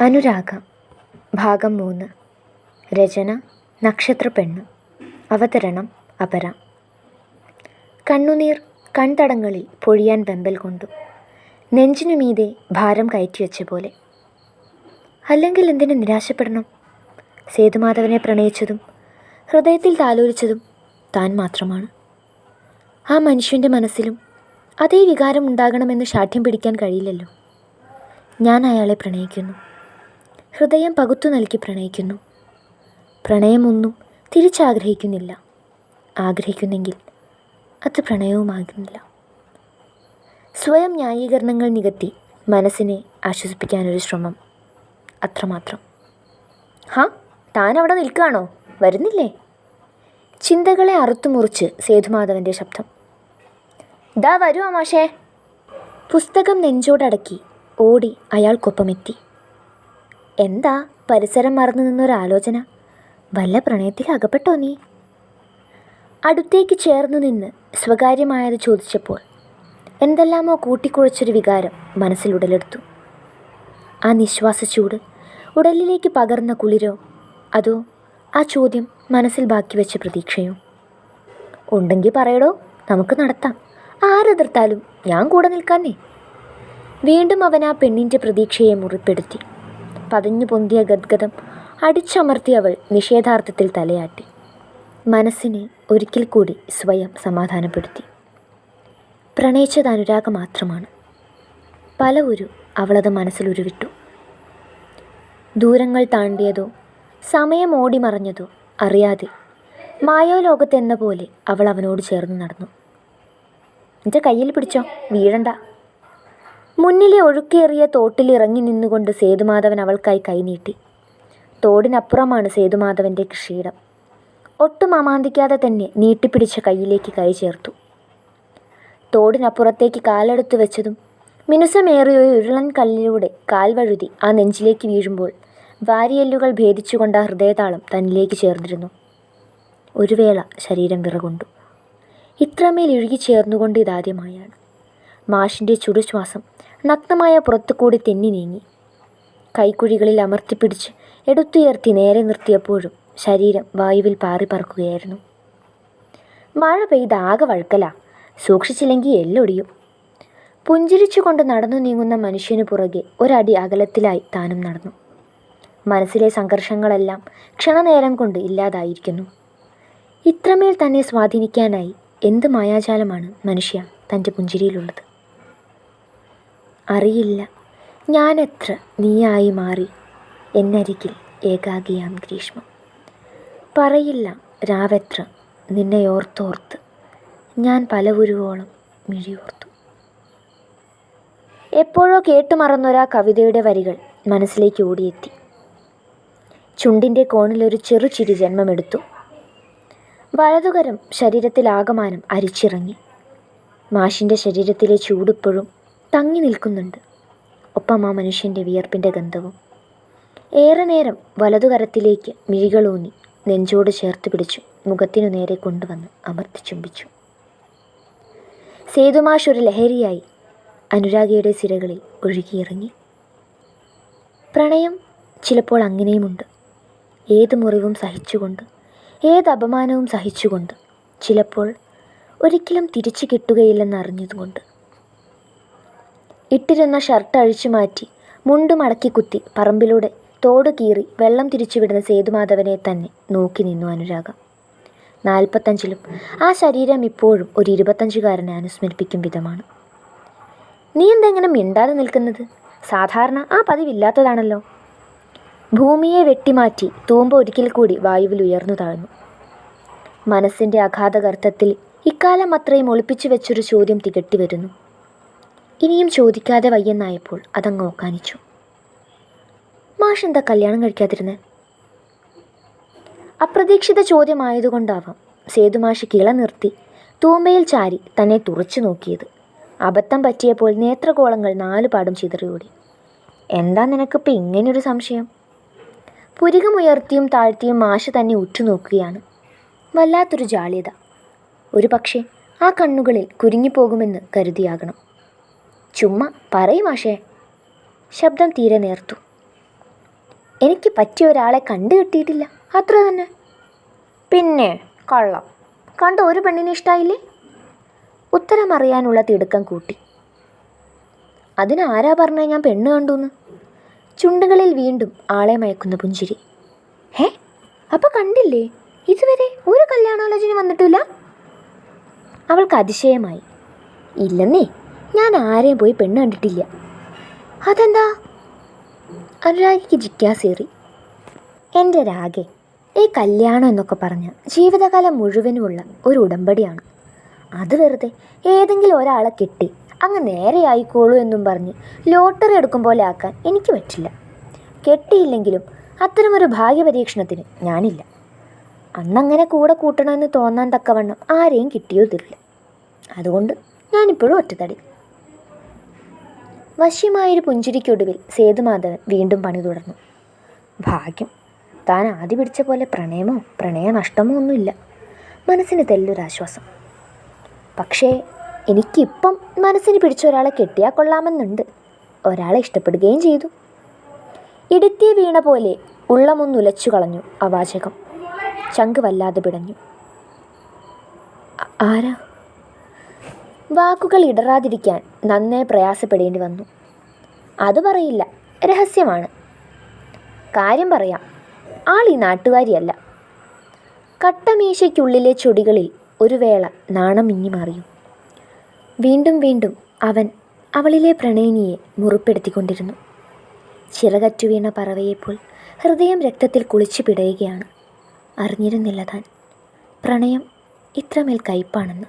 അനുരാഗം ഭാഗം 3. രചന നക്ഷത്രപ്പെണ്ണ്. അവതരണം അപര. കണ്ണുനീർ കൺതടങ്ങളിൽ പൊഴിയാൻ വെമ്പൽ കൊണ്ടു. നെഞ്ചിനുമീതെ ഭാരം കയറ്റിവെച്ച പോലെ. അല്ലെങ്കിൽ എന്തിനു നിരാശപ്പെടണം? സേതുമാധവനെ പ്രണയിച്ചതും ഹൃദയത്തിൽ താലോലിച്ചതും താൻ മാത്രമാണ്. ആ മനുഷ്യൻ്റെ മനസ്സിലും അതേ വികാരം ഉണ്ടാകണമെന്ന് ശാഠ്യം പിടിക്കാൻ കഴിയില്ലല്ലോ. ഞാൻ അയാളെ പ്രണയിക്കുന്നു. ഹൃദയം പകുത്തു നൽകി പ്രണയിക്കുന്നു. പ്രണയമൊന്നും തിരിച്ചാഗ്രഹിക്കുന്നില്ല. ആഗ്രഹിക്കുന്നെങ്കിൽ അത് പ്രണയവുമാകുന്നില്ല. സ്വയം ന്യായീകരണങ്ങൾ നികത്തി മനസ്സിനെ ആശ്വസിപ്പിക്കാനൊരു ശ്രമം, അത്രമാത്രം. താൻ അവിടെ നിൽക്കുകയാണോ? വരുന്നില്ലേ? ചിന്തകളെ അറുത്തുമുറിച്ച് സേതുമാധവൻ്റെ ശബ്ദം. ദാ വരൂ മാഷേ. പുസ്തകം നെഞ്ചോടടക്കി ഓടി അയാൾക്കൊപ്പമെത്തി. എന്താ പരിസരം മറന്നു നിന്നൊരാലോചന? വല്ല പ്രണയത്തിൽ അകപ്പെട്ടോ നീ? അടുത്തേക്ക് ചേർന്നു നിന്ന് സ്വകാര്യമായത് ചോദിച്ചപ്പോൾ എന്തെല്ലാമോ കൂട്ടിക്കുഴച്ചൊരു വികാരം മനസ്സിലുടലെടുത്തു. ആ നിശ്വാസച്ചൂട് ഉടലിലേക്ക് പകർന്ന കുളിരോ, അതോ ആ ചോദ്യം മനസ്സിൽ ബാക്കി വെച്ച പ്രതീക്ഷയോ? ഉണ്ടെങ്കിൽ പറയടോ, നമുക്ക് നടത്താം. ആരെതിർത്താലും ഞാൻ കൂടെ നിൽക്കാന്നേ. വീണ്ടും അവൻ ആ പെണ്ണിൻ്റെ പ്രതീക്ഷയെ മുറിപ്പെടുത്തി. പതഞ്ഞു പൊന്തിയ ഗദ്ഗതം അടിച്ചമർത്തി അവൾ നിഷേധാർത്ഥത്തിൽ തലയാട്ടി. മനസ്സിനെ ഒരിക്കൽ കൂടി സ്വയം സമാധാനപ്പെടുത്തി. പ്രണയിച്ചത് അനുരാഗം മാത്രമാണ്. പലവരും അവളത് മനസ്സിലുരുവിട്ടു. ദൂരങ്ങൾ താണ്ടിയതോ സമയം ഓടി മറഞ്ഞതോ അറിയാതെ മായാലോകത്തെന്ന പോലെ അവൾ അവനോട് ചേർന്ന് നടന്നു. എൻ്റെ കയ്യിൽ പിടിച്ചോ, വീഴണ്ട. മുന്നിലെ ഒഴുക്കേറിയ തോട്ടിൽ ഇറങ്ങി നിന്നുകൊണ്ട് സേതുമാധവൻ അവൾക്കായി കൈനീട്ടി. തോടിനപ്പുറമാണ് സേതുമാധവൻ്റെ കൃഷിയിടം. ഒട്ടും അമാന്തിക്കാതെ തന്നെ നീട്ടിപ്പിടിച്ച കൈയിലേക്ക് കൈ ചേർത്തു. തോടിനപ്പുറത്തേക്ക് കാലെടുത്തു വെച്ചതും മിനുസമേറിയ ഒരു ഉരുളൻ കല്ലിലൂടെ കാൽ വഴുതി ആ നെഞ്ചിലേക്ക് വീഴുമ്പോൾ വാരിയെല്ലുകൾ ഭേദിച്ചുകൊണ്ട് ആ ഹൃദയതാളം തന്നിലേക്ക് ചേർന്നിരുന്നു. ഒരു വേള ശരീരം വിറകൊണ്ടു. ഇത്രമേൽ ഇഴുകി ചേർന്നുകൊണ്ട് ഇതാദ്യമായാണ്. മാഷിൻ്റെ ചുടുശ്വാസം നഗ്നമായ പുറത്തുകൂടി തെന്നി നീങ്ങി. കൈക്കുഴികളിൽ അമർത്തിപ്പിടിച്ച് എടുത്തുയർത്തി നേരെ നിർത്തിയപ്പോഴും ശരീരം വായുവിൽ പാറി പറക്കുകയായിരുന്നു. മഴ പെയ്ത് ആകെ വഴുക്കല, സൂക്ഷിച്ചില്ലെങ്കിൽ എല്ലൊടിയും. പുഞ്ചിരിച്ചുകൊണ്ട് നടന്നു നീങ്ങുന്ന മനുഷ്യനു പുറകെ ഒരടി അകലത്തിലായി താനും നടന്നു. മനസ്സിലെ സംഘർഷങ്ങളെല്ലാം ക്ഷണനേരം കൊണ്ട് ഇല്ലാതായിരിക്കുന്നു. ഇത്രമേൽ തന്നെ സ്വാധീനിക്കാനായി എന്ത് മായാജാലമാണ് മനുഷ്യ തൻ്റെ പുഞ്ചിരിയിലുള്ളത്? അറിയില്ല ഞാനെത്ര നീയായി മാറി എന്നരികിൽ ഏകാകിയാം ഗ്രീഷ്മം. പറയില്ല രാവെത്ര നിന്നെയോർത്തോർത്ത് ഞാൻ പലവുരുവോളം മിഴിയോർത്തു. എപ്പോഴോ കേട്ടുമറന്നൊരാ കവിതയുടെ വരികൾ മനസ്സിലേക്ക് ഓടിയെത്തി. ചുണ്ടിൻ്റെ കോണിലൊരു ചെറുചിരി ജന്മമെടുത്തു. വലതുകരം ശരീരത്തിലാകമാനം അരിച്ചിറങ്ങി. മാഷിൻ്റെ ശരീരത്തിലെ ചൂടിപ്പോഴും തങ്ങി നിൽക്കുന്നുണ്ട്. ഒപ്പം ആ മനുഷ്യൻ്റെ വിയർപ്പിൻ്റെ ഗന്ധവും. ഏറെ നേരം വലതുകരത്തിലേക്ക് മിഴികളൂന്നി നെഞ്ചോട് ചേർത്ത് പിടിച്ചു മുഖത്തിനു നേരെ കൊണ്ടുവന്ന് അമർത്തി ചുംബിച്ചു. സേതുമാഷ് ഒരു ലഹരിയായി അനുരാഗയുടെ സിരകളിൽ ഒഴുകിയിറങ്ങി. പ്രണയം ചിലപ്പോൾ അങ്ങനെയുമുണ്ട്. ഏത് മുറിവും സഹിച്ചുകൊണ്ട്, ഏത് അപമാനവും സഹിച്ചുകൊണ്ട്, ചിലപ്പോൾ ഒരിക്കലും തിരിച്ചു കിട്ടുകയില്ലെന്നറിഞ്ഞതുകൊണ്ട്. ഇട്ടിരുന്ന ഷർട്ട് അഴിച്ചു മാറ്റി മുണ്ട് മടക്കി കുത്തി പറമ്പിലൂടെ തോട് കീറി വെള്ളം തിരിച്ചുവിടുന്ന സേതുമാധവനെ തന്നെ നോക്കി നിന്നു അനുരാഗം. 45-ലും ആ ശരീരം ഇപ്പോഴും ഒരു 25-കാരനെ അനുസ്മരിപ്പിക്കും വിധമാണ്. നീ എന്തെങ്ങനെ മിണ്ടാതെ നിൽക്കുന്നത്? സാധാരണ ആ പതിവില്ലാത്തതാണല്ലോ. ഭൂമിയെ വെട്ടിമാറ്റി തൂമ്പ ഒരിക്കൽ കൂടി വായുവിൽ ഉയർന്നു താഴ്ന്നു. മനസ്സിൻ്റെ അഗാധഗർത്തത്തിൽ ഇക്കാലം അത്രയും ഒളിപ്പിച്ചു വെച്ചൊരു ചോദ്യം തികട്ടി വരുന്നു. ഇനിയും ചോദിക്കാതെ വയ്യെന്നായപ്പോൾ അതങ്ങ് ഓക്കാനിച്ചു. മാഷ് എന്താ കല്യാണം കഴിക്കാതിരുന്നത്? അപ്രതീക്ഷിത ചോദ്യമായതുകൊണ്ടാവാം സേതുമാഷ് കിള നിർത്തി തൂമ്പയിൽ ചാരി തന്നെ തുറച്ചു നോക്കിയത്. അബദ്ധം പറ്റിയപ്പോൾ നേത്രഗോളങ്ങൾ 4 പാടും ചിതറിയോടി. എന്താ നിനക്കിപ്പോൾ ഇങ്ങനെയൊരു സംശയം? പുരികമുയർത്തിയും താഴ്ത്തിയും മാഷ് തന്നെ ഉറ്റുനോക്കുകയാണ്. വല്ലാത്തൊരു ജാള്യത. ഒരു പക്ഷേ ആ കണ്ണുകളിൽ കുരുങ്ങിപ്പോകുമെന്ന് കരുതിയാകണം. ചുമ്മാ പറയും മാഷേ. ശബ്ദം തീരെ നേർത്തു. എനിക്ക് പറ്റിയ ഒരാളെ കണ്ടു കിട്ടിയിട്ടില്ല, അത്ര തന്നെ. പിന്നെ കള്ളം, കണ്ട ഒരു പെണ്ണിനെ ഇഷ്ടമായില്ലേ? ഉത്തരമറിയാനുള്ള തിടുക്കം കൂട്ടി. അതിനാരാ പറഞ്ഞേ ഞാൻ പെണ്ണ് കണ്ടുന്ന്? ചുണ്ടുകളിൽ വീണ്ടും ആളെ മയക്കുന്ന പുഞ്ചിരി. ഹേ, അപ്പം കണ്ടില്ലേ? ഇതുവരെ ഒരു കല്യാണാലോചന വന്നിട്ടില്ല? അവൾക്ക് അതിശയമായി. ഇല്ലെന്നേ, ഞാൻ ആരെയും പോയി പെണ്ണ് കണ്ടിട്ടില്ല. അതെന്താ? അനുരാഗിക്ക് ജിജ്ഞാസേറി. എൻ്റെ രാഗേ, ഈ കല്യാണം എന്നൊക്കെ പറഞ്ഞാൽ ജീവിതകാലം മുഴുവനുമുള്ള ഒരു ഉടമ്പടിയാണ്. അത് വെറുതെ ഏതെങ്കിലും ഒരാളെ കെട്ടി അങ്ങ് നേരെ ആയിക്കോളൂ എന്നും പറഞ്ഞ് ലോട്ടറി എടുക്കും പോലെ ആക്കാൻ എനിക്ക് പറ്റില്ല. കെട്ടിയില്ലെങ്കിലും അത്തരമൊരു ഭാഗ്യപരീക്ഷണത്തിന് ഞാനില്ല. അന്നങ്ങനെ കൂടെ കൂട്ടണമെന്ന് തോന്നാൻ തക്കവണ്ണം ആരെയും കിട്ടിയോ തരില്ല. അതുകൊണ്ട് ഞാനിപ്പോഴും ഒറ്റത്തടി. വശ്യമായൊരു പുഞ്ചിരിക്കൊടുവിൽ സേതുമാധവൻ വീണ്ടും പണി തുടർന്നു. ഭാഗ്യം, താൻ ആദ്യ പിടിച്ച പോലെ പ്രണയമോ പ്രണയനഷ്ടമോ ഒന്നുമില്ല. മനസ്സിന് തെല്ലൊരാശ്വാസം. പക്ഷേ എനിക്കിപ്പം മനസ്സിന് പിടിച്ച ഒരാളെ കെട്ടിയാൽ കൊള്ളാമെന്നുണ്ട്. ഒരാളെ ഇഷ്ടപ്പെടുകയും ചെയ്തു. ഇടുത്തിയ വീണ പോലെ ഉള്ളമൊന്നുലച്ചു കളഞ്ഞു ആ വാചകം. ചങ്ക് വല്ലാതെ പിടഞ്ഞു. ആരാ? വാക്കുകൾ ഇടറാതിരിക്കാൻ നന്നേ പ്രയാസപ്പെടേണ്ടി വന്നു. അത് പറയില്ല, രഹസ്യമാണ്. കാര്യം പറയാം, ആൾ ഈ നാട്ടുകാരിയല്ല. കട്ടമീശയ്ക്കുള്ളിലെ ചൊടികളിൽ ഒരു വേള നാണം മിന്നിമാറിയും. വീണ്ടും വീണ്ടും അവൻ അവളിലെ പ്രണയിനിയെ മുറിപ്പെടുത്തിക്കൊണ്ടിരുന്നു. ചിറകറ്റു വീണ പറവയെപ്പോൽ ഹൃദയം രക്തത്തിൽ കുളിച്ചു പിടയുകയാണ്. അറിഞ്ഞിരുന്നില്ല താൻ പ്രണയം ഇത്രമേൽ കയ്പാണെന്ന്.